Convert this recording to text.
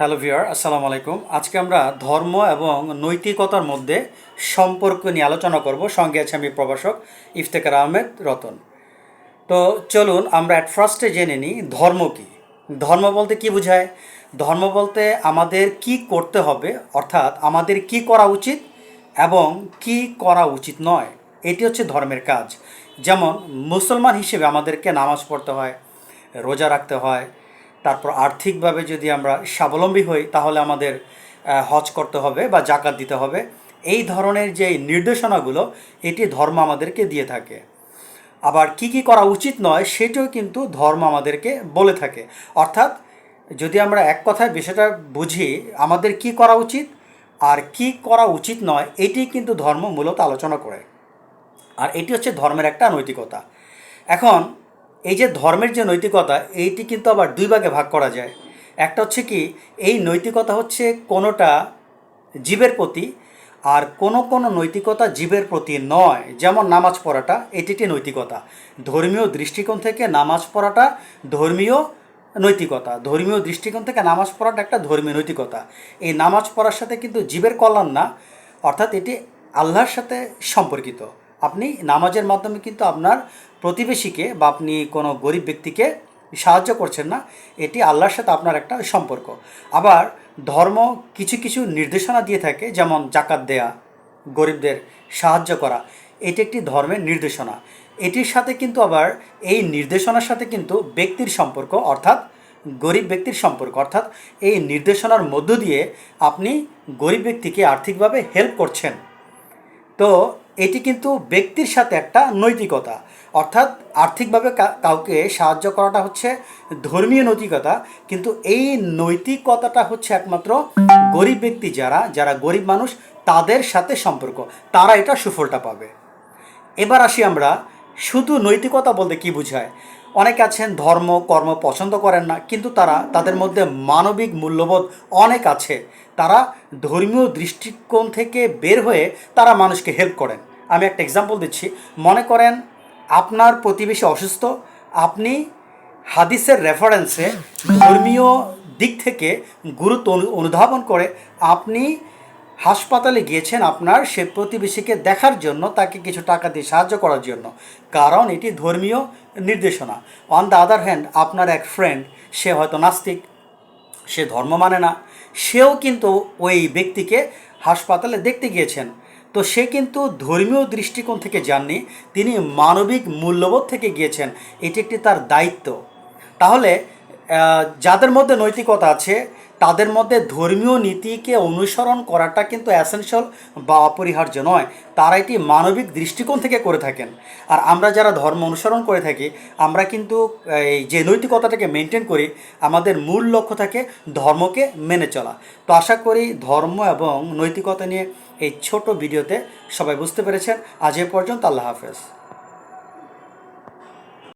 Hello viewer, আসসালামু আলাইকুম। আজকে আমরা ধর্ম এবং নৈতিকতার মধ্যে সম্পর্ক নিয়ে আলোচনা করব। সঙ্গে আছে আমি প্রভাষক ইফতেখার আহমেদ রতন। তো চলুন আমরা অ্যাট ফার্স্টে জেনে নিই ধর্ম কী। ধর্ম বলতে কী বোঝায়? ধর্ম বলতে আমাদের কি করতে হবে, অর্থাৎ আমাদের কি করা উচিত এবং কি করা উচিত নয়, এটি হচ্ছে ধর্মের কাজ। যেমন মুসলমান হিসেবে আমাদেরকে নামাজ পড়তে হয়, রোজা রাখতে হয়, তারপর আর্থিকভাবে যদি আমরা স্বাবলম্বী হই তাহলে আমাদের হজ করতে হবে বা জাকাত দিতে হবে। এই ধরনের যে নির্দেশনাগুলো এটি ধর্ম আমাদেরকে দিয়ে থাকে। আবার কি কি করা উচিত নয় সেটিও কিন্তু ধর্ম আমাদেরকে বলে থাকে। অর্থাৎ যদি আমরা এক কথায় বিষয়টা বুঝি, আমাদের কি করা উচিত আর কি করা উচিত নয়, এটি কিন্তু ধর্ম মূলত আলোচনা করে। আর এটি হচ্ছে ধর্মের একটা নৈতিকতা। এখন এই যে ধর্মের যে নৈতিকতা, এইটি কিন্তু আবার দুই ভাগে ভাগ করা যায়। একটা হচ্ছে কি, এই নৈতিকতা হচ্ছে কোনোটা জীবের প্রতি, আর কোনো কোনো নৈতিকতা জীবের প্রতি নয়। যেমন নামাজ পড়াটা, এটি একটি নৈতিকতা। ধর্মীয় দৃষ্টিকোণ থেকে নামাজ পড়াটা ধর্মীয় নৈতিকতা। ধর্মীয় দৃষ্টিকোণ থেকে নামাজ পড়াটা একটা ধর্মীয় নৈতিকতা। এই নামাজ পড়ার সাথে কিন্তু জীবের কল্যাণ না, অর্থাৎ এটি আল্লাহর সাথে সম্পর্কিত। আপনি নামাজের মাধ্যমে কিন্তু আপনার প্রতিবেশীকে বা আপনি কোনো গরিব ব্যক্তিকে সাহায্য করছেন না, এটি আল্লাহর সাথে আপনার একটা সম্পর্ক। আবার ধর্ম কিছু কিছু নির্দেশনা দিয়ে থাকে, যেমন জাকাত দেয়া, গরিবদের সাহায্য করা, এটি একটি ধর্মের নির্দেশনা। এটির সাথে কিন্তু আবার এই নির্দেশনার সাথে কিন্তু ব্যক্তির সম্পর্ক, অর্থাৎ গরিব ব্যক্তির সম্পর্ক। অর্থাৎ এই নির্দেশনার মধ্য দিয়ে আপনি গরিব ব্যক্তিকে আর্থিকভাবে হেল্প করছেন। তো এটি কিন্তু ব্যক্তির সাথে একটা নৈতিকতা। অর্থাৎ আর্থিকভাবে কাউকে সাহায্য করাটা হচ্ছে ধর্মীয় নৈতিকতা, কিন্তু এই নৈতিকতাটা হচ্ছে একমাত্র গরিব ব্যক্তি, যারা যারা গরিব মানুষ, তাদের সাথে সম্পর্ক, তারা এটা সুফলটা পাবে। এবার আসি আমরা, শুধু নৈতিকতা বলতে কী বোঝায়। অনেকে আছেন ধর্ম কর্ম পছন্দ করেন না, কিন্তু তাদের মধ্যে মানবিক মূল্যবোধ অনেক আছে। তারা ধর্মীয় দৃষ্টিকোণ থেকে বের হয়ে তারা মানুষকে হেল্প করেন। আমি একটা এক্সাম্পল দিচ্ছি। মনে করেন আপনার প্রতিবেশী অসুস্থ, আপনি হাদিসের রেফারেন্সে ধর্মীয় দিক থেকে গুরুত্ব অনুধাবন করে আপনি হাসপাতালে গিয়েছেন আপনার সে প্রতিবেশীকে দেখার জন্য, তাকে কিছু টাকা দিয়ে সাহায্য করার জন্য, কারণ এটি ধর্মীয় নির্দেশনা। অন দ্য আদার হ্যান্ড, আপনার এক ফ্রেন্ড, সে হয়তো নাস্তিক, সে ধর্ম মানে না, সেও কিন্তু ওই ব্যক্তিকে হাসপাতালে দেখতে গিয়েছেন। তো সে কিন্তু ধর্মীয় দৃষ্টিকোণ থেকে যাননি, তিনি মানবিক মূল্যবোধ থেকে গিয়েছেন। এটি একটি তার দায়িত্ব। তাহলে যাদের মধ্যে নৈতিকতা আছে, তাদের মধ্যে ধর্মীয় নীতিকে অনুসরণ করাটা কিন্তু অ্যাসেনশিয়াল বা অপরিহার্য নয়। তারা এটি মানবিক দৃষ্টিকোণ থেকে করে থাকেন। আর আমরা যারা ধর্ম অনুসরণ করে থাকি, আমরা কিন্তু এই যে নৈতিকতাটাকে মেনটেন করি, আমাদের মূল লক্ষ্য থাকে ধর্মকে মেনে চলা। তো আশা করি ধর্ম এবং নৈতিকতা নিয়ে এই ছোট ভিডিওতে সবাই বুঝতে পেরেছেন। আজ এ পর্যন্ত, আল্লাহ হাফেজ।